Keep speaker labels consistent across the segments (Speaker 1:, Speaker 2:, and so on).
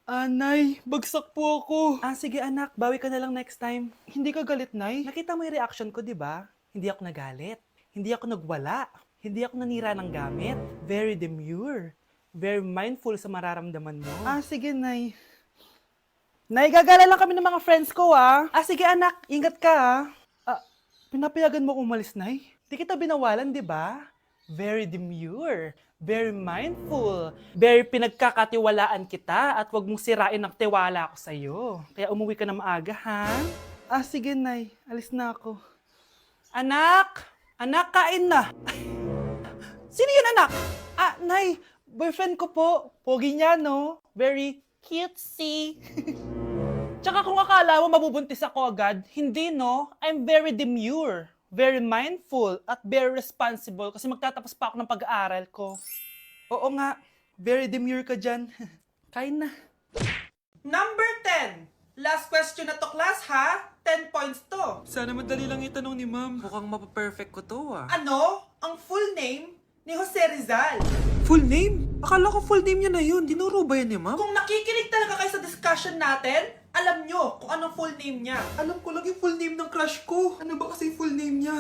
Speaker 1: Nay, bagsak po ako. Sige anak, bawi ka na lang next time. Hindi ka galit, Nay? Nakita mo yung reaction ko, di ba? Hindi ako nagalit. Hindi ako nagwala. Hindi ako nanira ng gamit. Very demure. Very mindful sa mararamdaman mo. Sige, Nay. Nay, gagala lang kami ng mga friends ko, sige anak, ingat ka, pinapayagan mo akong umalis, Nay? Di kita binawalan, di ba? Very demure, very mindful, very pinagkakatiwalaan kita at wag mong sirain ang tiwala ko sa'yo. Kaya umuwi ka na maaga, ha? Sige, Nay. Alis na ako. Anak! Anak, kain na! Sino yun, anak? Nay, boyfriend ko po. Pogi niya, no? Very cutesy. Tsaka kung akala mo mabubuntis ako agad, hindi, no? I'm very demure, very mindful, at very responsible kasi magtatapos pa ako ng pag-aaral ko. Oo nga, very demure ka dyan. Kain na. Number 10. Last question na to, class, ha? 10 points to. Sana madali lang itanong ni ma'am.
Speaker 2: Mukhang mapaperfect ko to
Speaker 1: Ano? Ang full name ni Jose Rizal.
Speaker 2: Full name? Akala ko full name niya na yun. Dinuro ba yan ni ma'am?
Speaker 1: Kung nakikinig talaga kayo sa discussion natin, alam nyo kung anong full name niya.
Speaker 2: Alam ko lang yung full name ng crush ko. Ano ba kasi full name niya?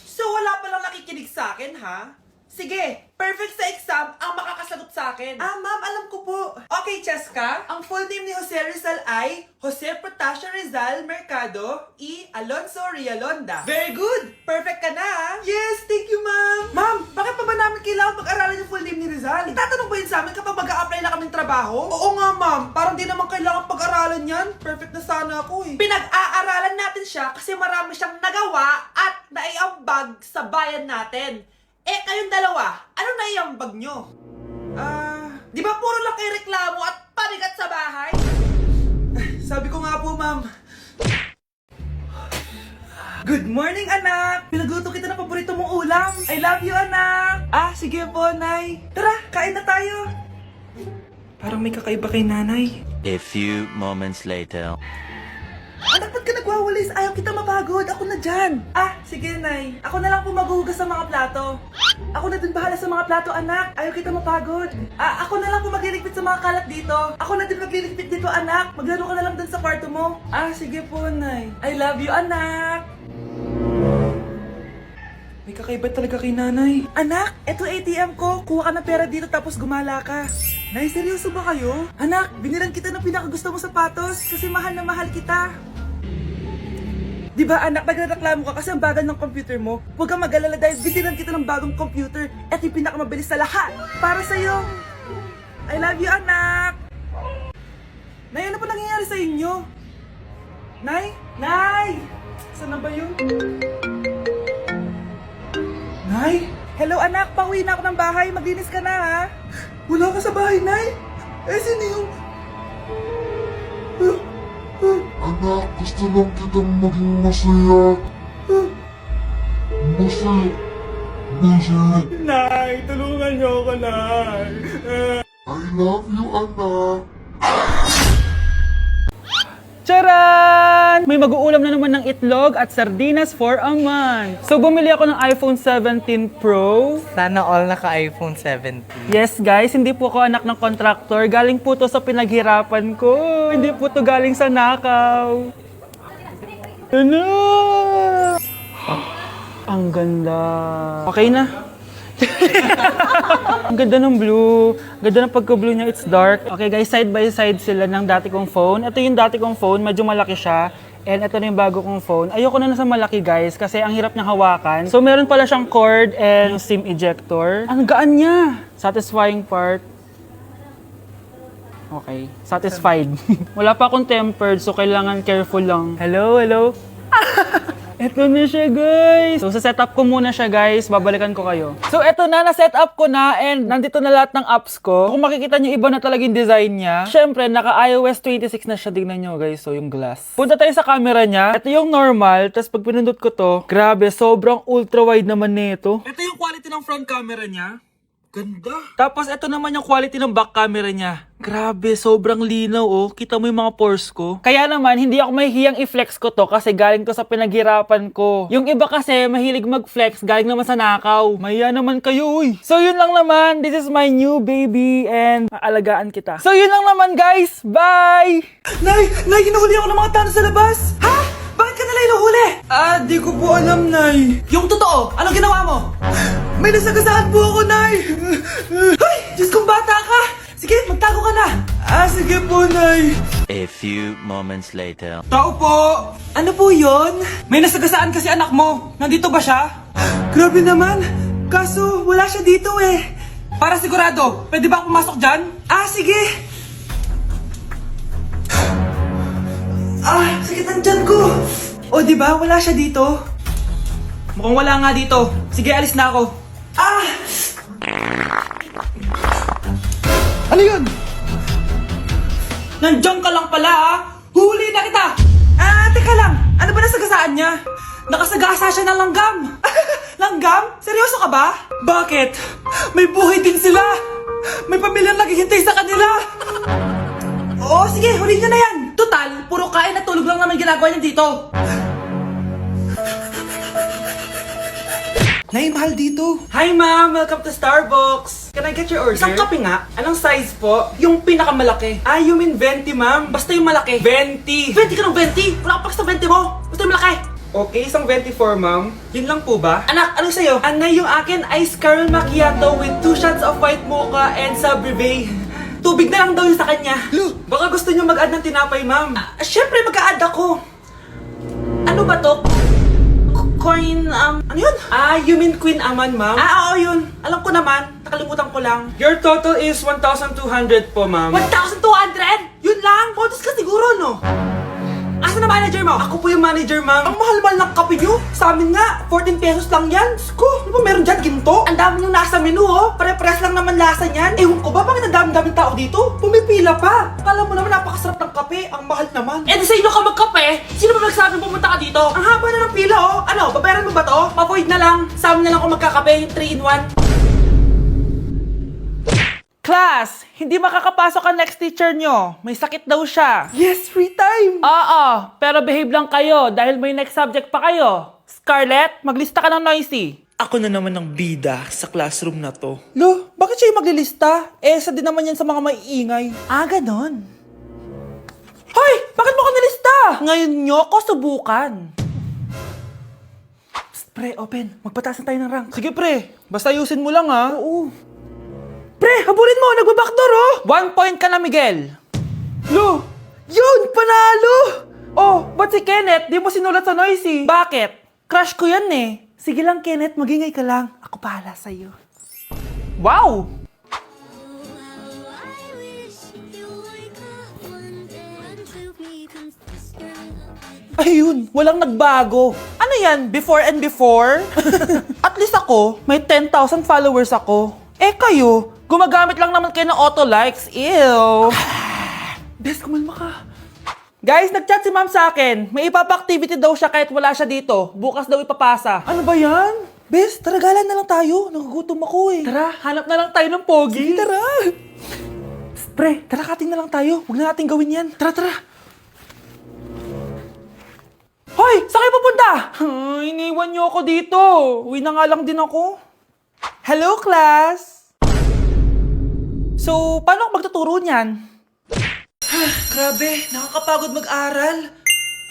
Speaker 1: So wala palang nakikinig sa akin, ha? Sige, perfect sa exam ang makakasagot sa akin. Ma'am, alam ko po. Okay, Cheska, ang full name ni Jose Rizal ay Jose Protasio Rizal Mercado y Alonso Rialonda. Very good! Perfect ka na, ha? Yes, thank you, ma'am. Ma'am, bakit pa ba namin kailangan pag-aralan yung full name ni Rizal? Itatanong ba yun sa amin kapag mag-a-apply na kaming trabaho? Oo nga, ma'am. Parang di naman kailangan pag-aralan yan. Perfect na sana ako, eh. Pinag-aaralan natin siya kasi marami siyang nagawa at naiambag sa bayan natin. Kayong dalawa, ano naiambag nyo? Di ba puro lang kayo reklamo at panigat sa bahay? Sabi ko nga po, ma'am. Good morning, anak! Pinagluto kita ng paborito mong ulam. I love you, anak! Sige po, Nay. Tara, kain na tayo. Parang may kakaiba kay nanay.
Speaker 3: A few moments later.
Speaker 1: Anak, ba't ka nagwawalis? Ayaw kita mapagod. Ako na dyan. Sige, Nay. Ako na lang po maghuhugas sa mga plato. Ako na din bahala sa mga plato, anak. Ayaw kita mapagod. Ako na lang po magliligpit sa mga kalat dito. Ako na din magliligpit dito, anak. Maglaro ka na lang dun sa kwarto mo. Sige po, Nay. I love you, anak. May kakaiba talaga kay nanay. Anak, eto ATM ko. Kuha ka ng pera dito tapos gumala ka. Nay, seryoso ba kayo? Anak, binilan kita ng pinakagusto mong sapatos kasi mahal na mahal kita. Di ba anak, nagreklamo ka kasi ang bagal ng computer mo? Huwag kang mag-alala dahil binilan kita ng bagong computer at yung pinakamabilis sa lahat. Para sa'yo. I love you, anak. Nay, ano pa nangyayari sa inyo? Nay? Nay! Saan na ba yun? Nay? Hello anak, pauwi na ako ng bahay. Maglinis ka na, ha? Wala ka sa bahay, Nay? Sino yung...
Speaker 4: Anak, gusto lang kitang maging masaya. Masaya.
Speaker 1: Nay, tulungan niyo ako, Nay.
Speaker 4: I love you, anak.
Speaker 1: Charan! May mag-uulam na naman ng itlog at sardinas for a month. So, bumili ako ng iPhone 17 Pro.
Speaker 2: Sana all naka-iPhone 17.
Speaker 1: Yes, guys, hindi po ako anak ng contractor. Galing po to sa pinaghirapan ko. Hindi po to galing sa nakaw. Ano? Ang ganda. Okay na. Ang ganda ng blue. Ganda ng pagka-blue niya, it's dark. Okay guys, side by side sila ng dati kong phone. Ito yung dati kong phone, medyo malaki siya. And ito na yung bago kong phone. Ayoko na sa malaki guys, kasi ang hirap niyang hawakan. So meron pala siyang cord and SIM ejector. Ang gaan niya! Satisfying part. Okay, satisfied. Wala pa akong tempered, so kailangan careful lang. Hello, hello? Eto na siya, guys. So, sa setup ko muna siya, guys. Babalikan ko kayo. So, eto na. Na-setup ko na and nandito na lahat ng apps ko. Kung makikita nyo, iba na talaga yung design niya. Siyempre, naka-iOS 26 na siya. Tignan nyo, guys. So, yung glass. Punta tayo sa camera niya. Ito yung normal. Tapos, pag pinundot ko to, grabe, sobrang ultra-wide naman nito. Ito yung quality ng front camera niya.
Speaker 2: Ganda.
Speaker 1: Tapos ito naman yung quality ng back camera niya. Grabe, sobrang linaw oh. Kita mo yung mga pores ko. Kaya naman, hindi ako mahihiyang i-flex ko to kasi galing to sa pinaghirapan ko. Yung iba kasi, mahilig mag-flex, galing naman sa nakaw. Mahiya naman kayo uy. So yun lang naman, this is my new baby and aalagaan kita. So yun lang naman guys, bye!
Speaker 2: Nay, hinuhuli ako ng mga tano sa labas. Ha? Bakit ka nila hinuhuli? Di ko po alam, Nay. Yung totoo, anong ginawa mo? May nasagasaan po ako, Nay. Ay, Diyos kong bata ka. Sige, magtago ka na. Sige po, Nay.
Speaker 3: A few moments later.
Speaker 2: Tao po! Ano po yon? May nasagasaan kasi anak mo. Nandito ba siya? Grabe naman. Kaso, wala siya dito eh. Para sigurado, pwede ba ako pumasok dyan? Sige. Sakit ang tiyan ko. O, di ba? Wala siya dito. Mukhang wala nga dito. Sige, alis na ako. Ano yun? Nandiyan ka lang pala, Huli na kita! Teka lang. Ano ba nasagasaan niya? Nakasagasa siya ng langgam. Langgam? Seryoso ka ba? Bakit? May buhay din sila. May pamilyang naghihintay sa kanila. Oo, sige, huli niyo na yan. Total, puro kain at tulog lang naman ginagawa niya dito. Nay, mahal dito. Hi, ma'am. Welcome to Starbucks. Can I get your order? Isang kape nga. Anong size po? Yung pinakamalaki. You mean 20, ma'am? Basta yung malaki. 20. 20 ka ng 20? Wala ka pa sa 20 mo. Basta yung malaki. Okay, isang 24, ma'am. Yun lang po ba? Anak, anong sa'yo? Anay, yung akin, ice caramel macchiato with 2 shots of white mocha and Sabrivay. Tubig na lang daw yun sa kanya. Baka gusto niyo mag-add ng tinapay, ma'am. Syempre, mag-a-add ako. Ano ba to? Coin, ano yun? You mean Queen Aman, ma'am? Oo, yun. Alam ko naman. Nakalimutan ko lang. Your total is 1,200 po, ma'am. 1,200? Yun lang? Bonus ka siguro, no? Asa na manager mo? Ako po yung manager, ma'am. Ang mahal-mahal ng kape nyo. Sa amin nga, 14 pesos lang yan. Sko, ano ba meron dyan? Ginto? Ang dami yung nasa menu, oh. Pare-pares lang naman lasa niyan. Ewan ko ba, bakit ang dami-daming tao dito? Pumipila pa. Akala mo naman napakasarap ng kape. Ang mahal naman. Di sa inyo ka magkape? Sino ba nagsabing pumunta ka dito? Ang haba na ng pila, oh. Ano, babayaran mo ba to? Pa-void na lang. Sa amin na lang ako magkakape, 3-in-1. Class, hindi makakapasok ang next teacher nyo. May sakit daw siya. Yes, free time! Oo, pero behave lang kayo dahil may next subject pa kayo. Scarlett, maglista ka ng noisy. Ako na naman ang bida sa classroom na to. Lo, bakit siya yung maglilista? Isa din naman yan sa mga maiingay. Ganon. Hoy, bakit mo ko nilista? Ngayon nyo ko subukan. Psst, pre, open. Magpataas na tayo ng rank. Sige, pre. Basta ayusin mo lang, ha? Oo. Pre, habulin mo! Nagbabackdoor, oh! 1 point ka na, Miguel. Lo! Yun! Panalo! Oh, ba't si Kenneth? Di mo sinulat sa noisy. Bakit? Crush ko yan, eh. Sige lang, Kenneth. Magingay ka lang. Ako bahala sa'yo. Wow! Ayun, walang nagbago. Ano yan? Before and before? At least ako, may 10,000 followers ako. Kayo, gumagamit lang naman kayo ng auto likes. Ew. Bes, kumalma ka. Guys, nag-chat si ma'am sa akin. May ipapa-activity daw siya kahit wala siya dito. Bukas daw ipapasa. Ano ba yan? Bes, tara galan na lang tayo. Nagugutom ako eh. Tara, hanap na lang tayo ng pogi. Sige, tara. Psst, pre, tara kating na lang tayo. Huwag na natin gawin yan. Tara, tara. Hoy, saan kayo pupunta? Iniwan niyo ako dito. Uwi na nga lang din ako. Hello, class! So, paano ako magtuturo niyan? Grabe, nakakapagod mag-aral.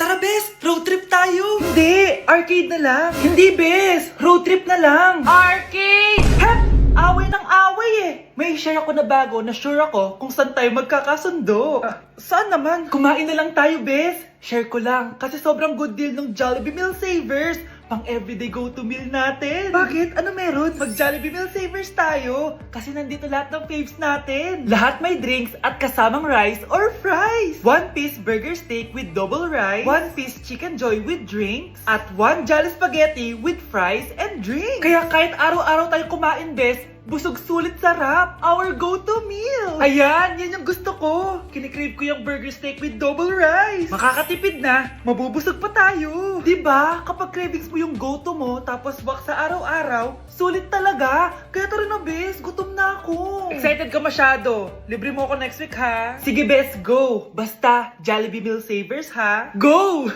Speaker 2: Tara, Bes, road trip tayo. Hindi, arcade na lang. Hindi, Bes, road trip na lang. Arcade! Hep! Away ng away eh. May share ako na bago na sure ako kung saan tayo magkakasundo. Saan naman? Kumain na lang tayo, Bes. Share ko lang kasi sobrang good deal ng Jollibee Meal Savers. Pang everyday go-to meal natin. Bakit? Ano meron? Mag-Jollibee Meal Savers tayo. Kasi nandito lahat ng faves natin. Lahat may drinks at kasamang rice or fries. 1-piece burger steak with double rice. 1-piece chicken joy with drinks. At 1 Jolly Spaghetti with fries and drinks. Kaya kahit araw-araw tayo kumain, Bes,
Speaker 1: Busog sulit sarap. Our go-to meal. Ayan, yan yung gusto ko. Kinikrave ko yung burger steak with double rice. Makakatipid na, mabubusog pa tayo. Diba? Kapag cravings mo yung go-to mo, tapos wak sa araw-araw, sulit talaga. Kaya tara na, bes. Gutom na ako. Excited ka masyado. Libre mo ako next week, ha? Sige, bes, go. Basta, Jollibee Meal Savers, ha? Go!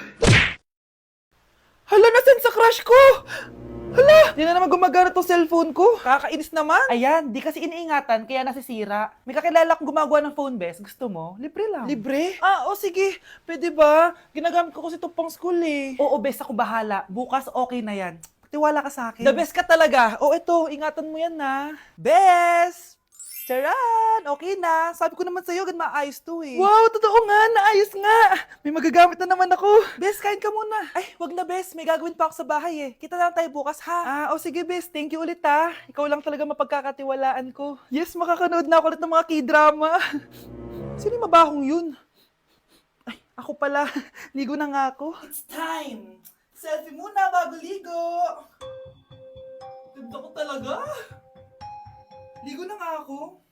Speaker 1: Hala, nasan sa crush ko? Hala, di na naman gumagana tong cellphone ko. Kakainis naman. Ayan, di kasi iniingatan, kaya nasisira. May kakilala akong gumagawa ng phone, bes. Gusto mo? Libre lang. Libre? Ah, o sige. Pwede ba? Ginagamit ko kasi ito pang school eh. Oo, bes, ako bahala. Bukas okay na yan. Tiwala ka sa akin. The best ka talaga. O ito, ingatan mo yan na. Bes! Charan! Okay na. Sabi ko naman sa'yo, gan maayos to eh. Wow, totoo nga. Naayos nga. May magagamit na naman ako. Bes, kain ka muna. Ay, wag na, Bes. May gagawin pa ako sa bahay eh. Kita na lang tayo bukas, ha? Ah, o sige, Bes. Thank you ulit, ha? Ikaw lang talaga mapagkakatiwalaan ko. Yes, makakanood na ako ulit ng mga K-drama. Sino yung mabahong yun? Ay, ako pala. Ligo na nga ako. It's time. Selfie muna bago ligo. Ganda ko talaga. Ligo na nga ako.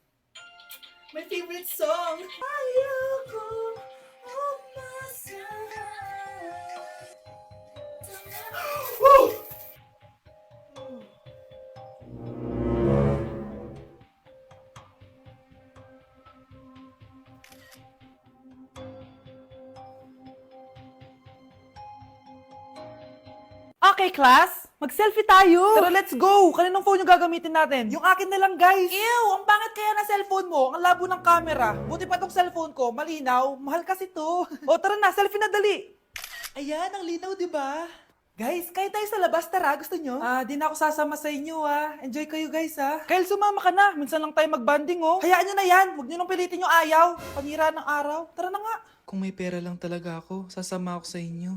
Speaker 1: My favorite song. Ayoko umasahan. Woo! Okay, class. Mag-selfie tayo. Tara, let's go. Kaninong phone yung gagamitin natin? Yung akin na lang, guys. Ew, ang pangit kaya na cellphone mo. Ang labo ng camera. Buti pa tong cellphone ko. Malinaw. Mahal kasi to. O, tara na. Selfie na dali. Ayan, ang linaw, di ba? Guys, kayo tayo sa labas. Tara, gusto nyo? Di na ako sasama sa inyo, Enjoy kayo, guys, Kyle, sumama ka na. Minsan lang tayo magbanding, oh. Hayaan nyo na yan. Huwag nyo nang pilitin yung ayaw. Panira ng araw. Tara na nga. Kung may pera lang talaga ako, sasama ako sa inyo.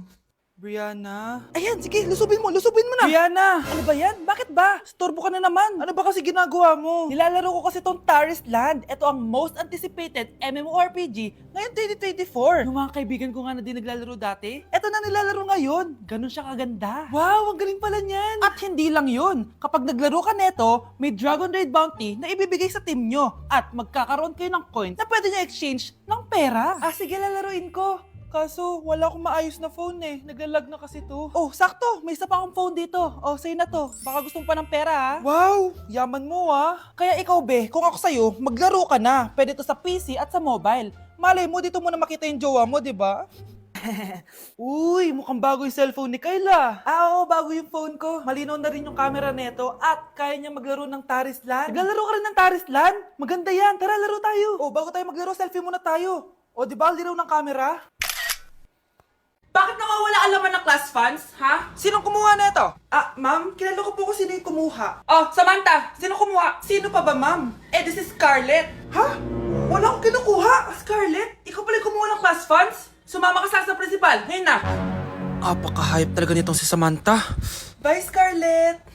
Speaker 1: Brianna? Ayan, sige, lusubin mo na. Brianna! Ano ba yan? Bakit ba? Storbo ka na naman. Ano ba kasi ginagawa mo? Nilalaro ko kasi tong Taris Land. Ito ang most anticipated MMORPG ngayon 2024. Yung mga kaibigan ko nga na di naglalaro dati, eto na nilalaro ngayon. Ganun siya kaganda. Wow, ang galing pala niyan. At hindi lang yun. Kapag naglaro ka neto, may Dragon Raid Bounty na ibibigay sa team nyo. At magkakaroon kayo ng coins na pwede nyo exchange ng pera. Sige, lalaruin ko. Kaso, wala akong maayos na phone eh. Naglalag na kasi to. Oh, sakto! May isa pa akong phone dito. Oh, sa'yo na to. Baka gusto mo pa ng pera, ha? Wow! Yaman mo, Kaya ikaw, be, kung ako sa'yo, maglaro ka na. Pwede to sa PC at sa mobile. Malay mo, dito mo na makita yung jowa mo, di ba? Uy, mukhang bago yung cellphone ni Kayla. Oo, bago yung phone ko. Malinaw na rin yung camera neto at kaya niya maglaro ng Taris Land. Naglalaro ka rin ng Taris Land? Maganda yan. Tara, laro tayo. Oh, bago tayo maglaro, selfie muna tayo. O, di ba, linaw ng camera? Bakit nawawala ang laman ng class funds, ha? Sinong kumuha na ito? Ma'am, kilala ko po kung sino yung kumuha. Oh, Samantha, sino kumuha? Sino pa ba, ma'am? This is Scarlett. Ha? Wala akong kinukuha. Scarlett, ikaw pala yung kumuha ng class funds? Sumama ka sa principal, ngayon na. Apaka-hype talaga nitong si Samantha. Bye, Scarlett.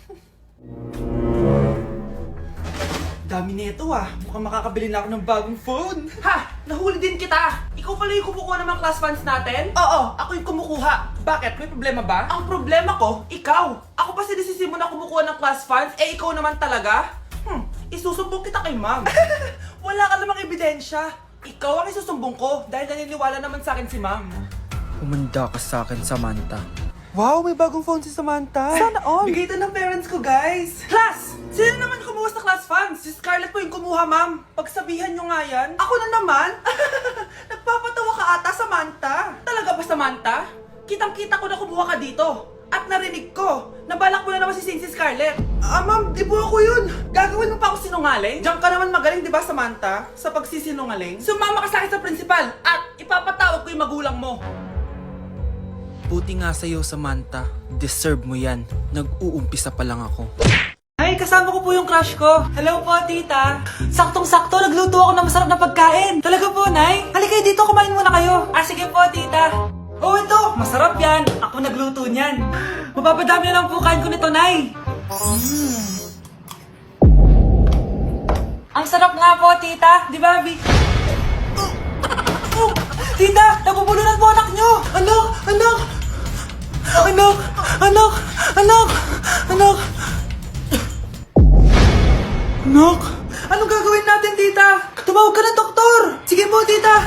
Speaker 1: Dami nito Mukhang makakabili na ako ng bagong phone. Ha! Nahuli din kita! Ikaw pala yung kumukuha ng mga class funds natin? Oo, ako yung kumukuha. Bakit? May problema ba? Ang problema ko, ikaw. Ako pa sinisisi mo na kumukuha ng class funds, ikaw naman talaga? Isusumbong kita kay ma'am. Wala ka namang ebidensya. Ikaw ang isusumbong ko dahil naniniwala naman sa akin si ma'am.
Speaker 2: Umanda ka sa akin, Samantha.
Speaker 1: Wow, may bagong phone si Samantha. Sana all. Bigay ito ng parents ko, guys. Class! Sino naman kumuha sa class funds? Si Scarlett po yung kumuha, ma'am. Pagsabihan nyo nga yan. Ako na naman? Nagpapatawa ka ata, Samantha. Talaga ba, Samantha? Kitang-kita ko na kumuha ka dito. At narinig ko, nabalak mo na naman si Scarlett. Ma'am, di po ako yun. Gagawin mo pa ako sinungaling? Diyan ka naman magaling, di ba, Samantha? Sa pagsisinungaling? Sumama ka sa akin sa principal at ipapatawag ko yung magulang mo.
Speaker 2: Buti nga sa'yo, Samantha. Deserve mo yan. Nag-uumpisa pa lang ako.
Speaker 1: Ay, kasama ko po yung crush ko. Hello po, tita. Saktong-sakto, nagluto ako ng masarap na pagkain. Talaga po, Nay? Halika dito, kumain muna kayo. Sige po, tita. Oh, ito, masarap yan. Ako nagluto niyan. Mapapadami na lang po kain ko nito, Nay. Ang sarap nga po, tita. Di ba, Vic? Tita, nabubulunan po anak nyo. Anak!
Speaker 2: Anak, anong gagawin natin, tita? Tumawag ka ng doktor! Sige po, tita!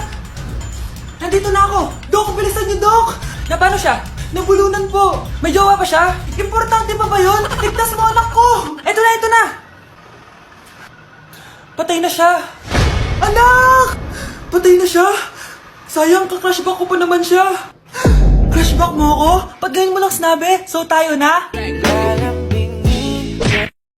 Speaker 2: Nandito na ako! Dok, bilisan niyo, Dok! Na paano siya? Nabulunan po! May jowa pa siya? Importante pa ba yun? Ligtas mo anak ko! Eto na! Patay na siya! Anak! Patay na siya? Sayang, ka-crushback ko pa naman siya. Crushback mo ako? Pag ganyan mo lang sinabi, so tayo na?